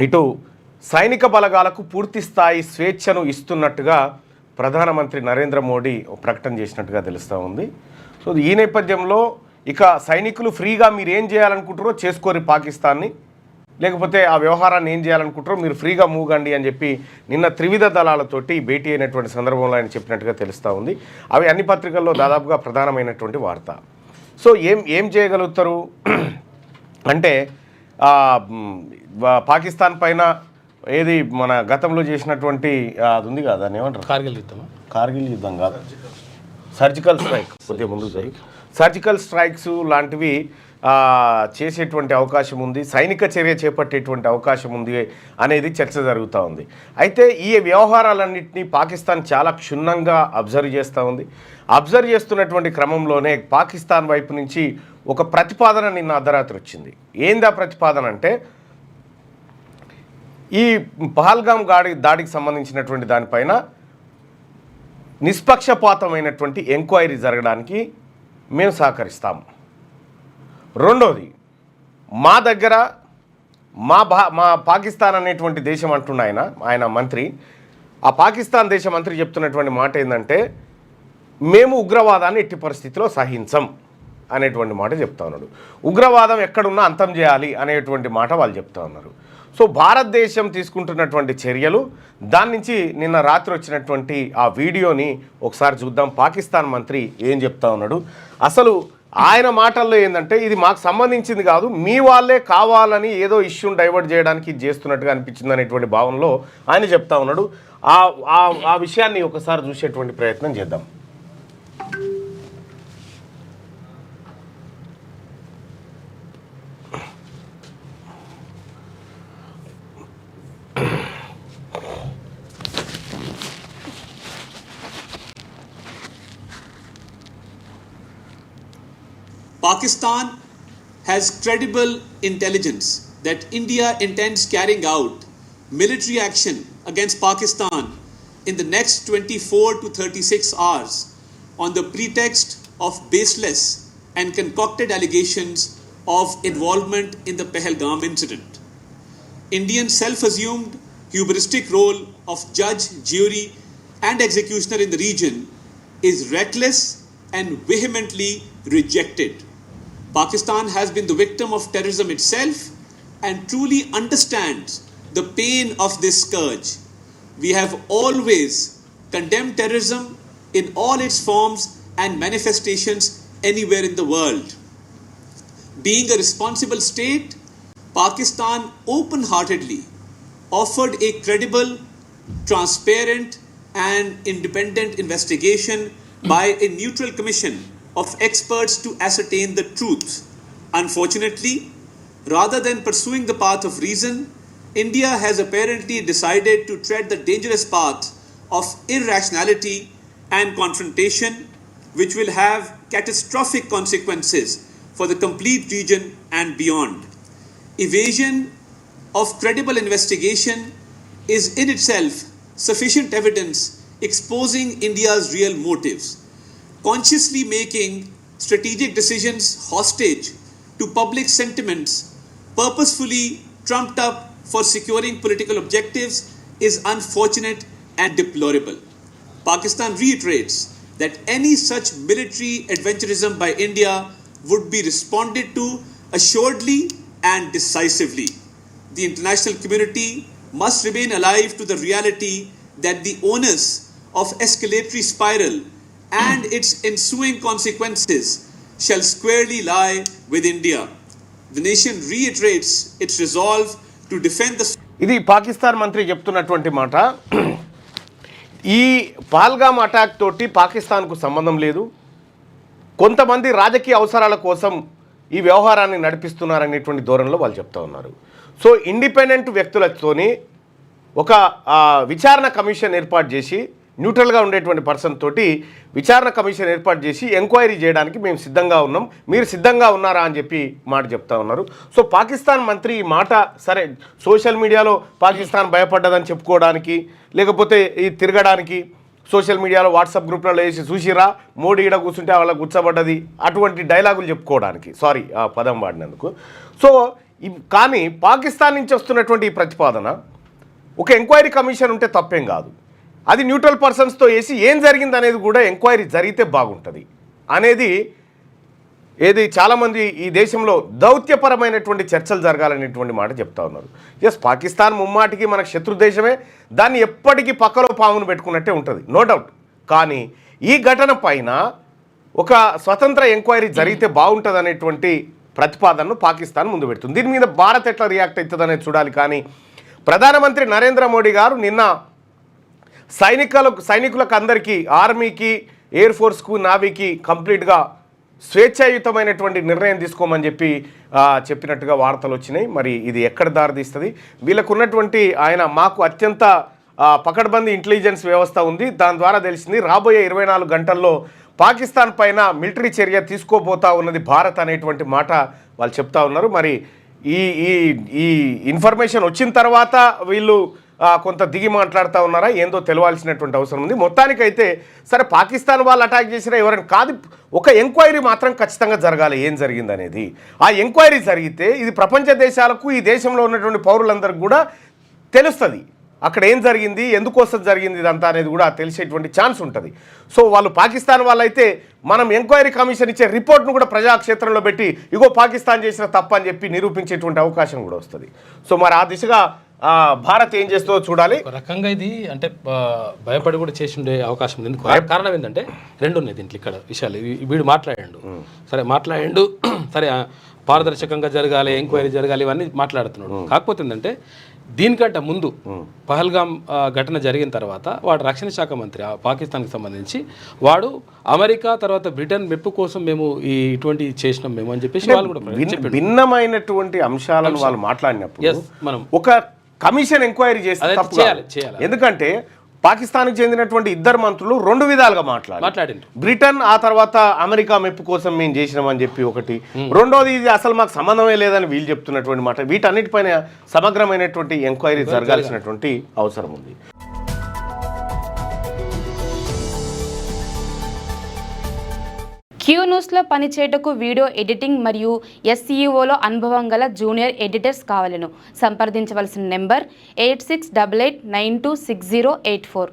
ఇటు సైనిక బలగాలకు పూర్తి స్థాయి స్వేచ్ఛను ఇస్తున్నట్టుగా ప్రధానమంత్రి నరేంద్ర మోడీ ప్రకటన చేసినట్టుగా తెలుస్తూ ఉంది. సో ఈ నేపథ్యంలో ఇక సైనికులు ఫ్రీగా మీరు ఏం చేయాలనుకుంటారో చేసుకోరి పాకిస్తాన్ని, లేకపోతే ఆ వ్యవహారాన్ని ఏం చేయాలనుకుంటారో మీరు ఫ్రీగా మూగండి అని చెప్పి నిన్న త్రివిధ దళాలతోటి భేటీ అయినటువంటి సందర్భంలో ఆయన చెప్పినట్టుగా తెలుస్తూ ఉంది. అవి అన్ని పత్రికల్లో దాదాపుగా ప్రధానమైనటువంటి వార్త. సో ఏం చేయగలుగుతారు అంటే పాకిస్తాన్ పైన ఏది మన గతంలో చేసినటువంటి అది ఉంది కదా, దాన్ని ఏమంటారు, కార్గిల్ యుద్ధం కాదు, సర్జికల్ స్ట్రైక్, కొద్దిగా ముందు సర్జికల్ స్ట్రైక్స్ లాంటివి చేసేటువంటి అవకాశం ఉంది, సైనిక చర్య చేపట్టేటువంటి అవకాశం ఉంది అనేది చర్చ జరుగుతూ ఉంది. అయితే ఈ వ్యవహారాలన్నింటినీ పాకిస్తాన్ చాలా క్షుణ్ణంగా అబ్జర్వ్ చేస్తూ ఉంది. అబ్జర్వ్ చేస్తున్నటువంటి క్రమంలోనే పాకిస్తాన్ వైపు నుంచి ఒక ప్రతిపాదన నిన్న అర్ధరాత్రి వచ్చింది. ఏందా ప్రతిపాదన అంటే, ఈ పహల్గామ్ దాడికి సంబంధించినటువంటి దానిపైన నిష్పక్షపాతమైనటువంటి ఎంక్వైరీ జరగడానికి మేము సహకరిస్తాము. రెండోది, మా దగ్గర మా పాకిస్తాన్ అనేటువంటి దేశం అంటున్న ఆయన మంత్రి, ఆ పాకిస్తాన్ దేశ మంత్రి చెప్తున్నటువంటి మాట ఏంటంటే, మేము ఉగ్రవాదాన్ని ఎట్టి పరిస్థితిలో సహించం అనేటువంటి మాట చెప్తా ఉన్నాడు. ఉగ్రవాదం ఎక్కడున్నా అంతం చేయాలి అనేటువంటి మాట వాళ్ళు చెప్తా ఉన్నారు. సో భారతదేశం తీసుకుంటున్నటువంటి చర్యలు, దాని నుంచి నిన్న రాత్రి వచ్చినటువంటి ఆ వీడియోని ఒకసారి చూద్దాం. పాకిస్తాన్ మంత్రి ఏం చెప్తా ఉన్నాడు, అసలు ఆయన మాటల్లో ఏంటంటే, ఇది మాకు సంబంధించింది కాదు, మీ వాళ్ళే కావాలని ఏదో ఇష్యూని డైవర్ట్ చేయడానికి ఇది చేస్తున్నట్టుగా అనిపించింది అనేటువంటి భావనలో ఆయన చెప్తా ఉన్నాడు. ఆ విషయాన్ని ఒకసారి చూసేటువంటి ప్రయత్నం చేద్దాం. Pakistan has credible intelligence that India intends carrying out military action against Pakistan in the next 24 to 36 hours on the pretext of baseless and concocted allegations of involvement in the Pahalgam incident. India's self-assumed hubristic role of judge, jury and executioner in the region is reckless and vehemently rejected. Pakistan has been the victim of terrorism itself and truly understands the pain of this scourge. We have always condemned terrorism in all its forms and manifestations anywhere in the world. Being a responsible state, Pakistan open-heartedly offered a credible, transparent and independent investigation by a neutral commission of experts to ascertain the truth. Unfortunately, rather than pursuing the path of reason, India has apparently decided to tread the dangerous path of irrationality and confrontation, which will have catastrophic consequences for the complete region and beyond. Evasion of credible investigation is in itself sufficient evidence exposing India's real motives. Consciously making strategic decisions hostage to public sentiments purposefully trumped up for securing political objectives is unfortunate and deplorable. Pakistan reiterates that any such military adventurism by India would be responded to assuredly and decisively. The international community must remain alive to the reality that the onus of escalatory spiral and its ensuing consequences shall squarely lie with India. The nation reiterates its resolve to defend the... ఇది పాకిస్తాన్ మంత్రి చెప్తున్నటువంటి మాట. ఈ Pahalgam attack తోటి పాకిస్తాన్కు సంబంధం లేదు, కొంతమంది రాజకీయ అవసరాల కోసం ఈ వ్యవహారాన్ని నడిపిస్తున్నారనేటువంటి ధోరణిలో వాళ్ళు చెప్తా ఉన్నారు. సో ఇండిపెండెంట్ వ్యక్తులతోని ఒక విచారణ కమిషన్ ఏర్పాటు చేసి, న్యూట్రల్గా ఉండేటువంటి పర్సన్ తోటి విచారణ కమిషన్ ఏర్పాటు చేసి ఎంక్వైరీ చేయడానికి మేము సిద్ధంగా ఉన్నాం, మీరు సిద్ధంగా ఉన్నారా అని చెప్పి మాట చెప్తా ఉన్నారు. సో పాకిస్తాన్ మంత్రి ఈ మాట సరే సోషల్ మీడియాలో పాకిస్తాన్ భయపడ్డదని చెప్పుకోవడానికి, లేకపోతే ఈ తిరగడానికి, సోషల్ మీడియాలో వాట్సాప్ గ్రూప్లలో వేసి చూసిరా మోడీ ఈడ కూర్చుంటే వాళ్ళకి కూర్చోబడ్డది, అటువంటి డైలాగులు చెప్పుకోవడానికి, సారీ ఆ పదం వాడినందుకు. సో కానీ పాకిస్తాన్ నుంచి వస్తున్నటువంటి ఈ ప్రతిపాదన ఒక ఎంక్వైరీ కమిషన్ ఉంటే తప్పేం కాదు, అది న్యూట్రల్ పర్సన్స్తో వేసి ఏం జరిగింది అనేది కూడా ఎంక్వైరీ జరిగితే బాగుంటుంది అనేది ఏది చాలామంది ఈ దేశంలో దౌత్యపరమైనటువంటి చర్చలు జరగాలనేటువంటి మాట చెప్తా ఉన్నారు. ఎస్, పాకిస్తాన్ ముమ్మాటికి మనకు శత్రు దేశమే, దాన్ని ఎప్పటికీ పక్కలో పామును పెట్టుకున్నట్టే ఉంటుంది, నో డౌట్. కానీ ఈ ఘటన పైన ఒక స్వతంత్ర ఎంక్వైరీ జరిగితే బాగుంటుంది అనేటువంటి ప్రతిపాదనను పాకిస్తాన్ ముందు పెడుతుంది. దీని మీద భారత్ ఎట్లా రియాక్ట్ అవుతుంది అనేది చూడాలి. కానీ ప్రధానమంత్రి నరేంద్ర మోడీ గారు నిన్న సైనికులకు అందరికీ, ఆర్మీకి, ఎయిర్ ఫోర్స్కు, నావీకి కంప్లీట్గా స్వేచ్ఛాయుతమైనటువంటి నిర్ణయం తీసుకోమని చెప్పినట్టుగా వార్తలు వచ్చినాయి. మరి ఇది ఎక్కడ దారితీస్తుంది? వీళ్ళకు ఉన్నటువంటి మాకు అత్యంత పకడ్బందీ ఇంటెలిజెన్స్ వ్యవస్థ ఉంది, దాని ద్వారా తెలిసింది రాబోయే 24 గంటల్లో పాకిస్తాన్ పైన మిలిటరీ చర్య తీసుకోబోతా ఉన్నది భారత్ అనేటువంటి మాట వాళ్ళు చెప్తా ఉన్నారు. మరి ఈ ఈ ఈ ఇన్ఫర్మేషన్ వచ్చిన తర్వాత వీళ్ళు కొంత దిగి మాట్లాడుతూ ఉన్నారా ఏందో తెలియాల్సినటువంటి అవసరం ఉంది. మొత్తానికైతే సరే, పాకిస్తాన్ వాళ్ళు అటాక్ చేసినా ఎవరైనా కాదు, ఒక ఎంక్వైరీ మాత్రం ఖచ్చితంగా జరగాలి ఏం జరిగిందనేది. ఆ ఎంక్వైరీ జరిగితే ఇది ప్రపంచ దేశాలకు, ఈ దేశంలో ఉన్నటువంటి పౌరులందరికీ కూడా తెలుస్తుంది అక్కడ ఏం జరిగింది, ఎందుకోసం జరిగింది ఇదంతా అనేది కూడా తెలిసేటువంటి ఛాన్స్ ఉంటుంది. సో వాళ్ళు పాకిస్తాన్ వాళ్ళైతే మనం ఎంక్వైరీ కమిషన్ ఇచ్చే రిపోర్ట్ను కూడా ప్రజాక్షేత్రంలో పెట్టి ఇగో పాకిస్తాన్ చేసిన తప్పు అని చెప్పి నిరూపించేటువంటి అవకాశం కూడా వస్తుంది. సో మరి ఆ దిశగా భారత్ ఏం చేస్తుందో చూడాలి. ఒక రకంగా ఇది అంటే భయపడి కూడా చేసి ఉండే అవకాశం ఉంది. ఎందుకు కారణం ఏంటంటే రెండు ఉన్నాయి దీంట్లో ఇక్కడ విషయాలు. వీడు మాట్లాడాడు, సరే పారదర్శకంగా జరగాలి, ఎంక్వైరీ జరగాలి, ఇవన్నీ మాట్లాడుతున్నాడు. కాకపోతే ఏంటంటే దీనికంటే ముందు పహల్గాం ఘటన జరిగిన తర్వాత వాడు రక్షణ శాఖ మంత్రి పాకిస్తాన్కి సంబంధించి వాడు అమెరికా తర్వాత బ్రిటన్ మెప్పు కోసం మేము ఇటువంటి చేసినాం మేము అని చెప్పేసి వాళ్ళు కూడా భిన్నమైనటువంటి అంశాలను వాళ్ళు మాట్లాడినప్పుడు మనం ఒక కమిషన్ ఎంక్వైరీ చేస్తే తప్పు చేయాలి. ఎందుకంటే పాకిస్తాన్కి చెందినటువంటి 2 మంత్రులు 2 విధాలుగా మాట్లాడారు. బ్రిటన్ ఆ తర్వాత అమెరికా మెప్పు కోసం మేము చేసినామని చెప్పి ఒకటి, రెండోది ఇది అసలు మాకు సంబంధమే లేదని వీళ్ళు చెప్తున్నటువంటి మాట. వీటన్నిటిపైన సమగ్రమైనటువంటి ఎంక్వైరీ జరగాల్సినటువంటి అవసరం ఉంది. క్యూ న్యూస్లో పనిచేయటకు వీడియో ఎడిటింగ్ మరియు SEOలో అనుభవం గల జూనియర్ ఎడిటర్స్ కావాలను సంప్రదించవలసిన నెంబర్ 8688926084.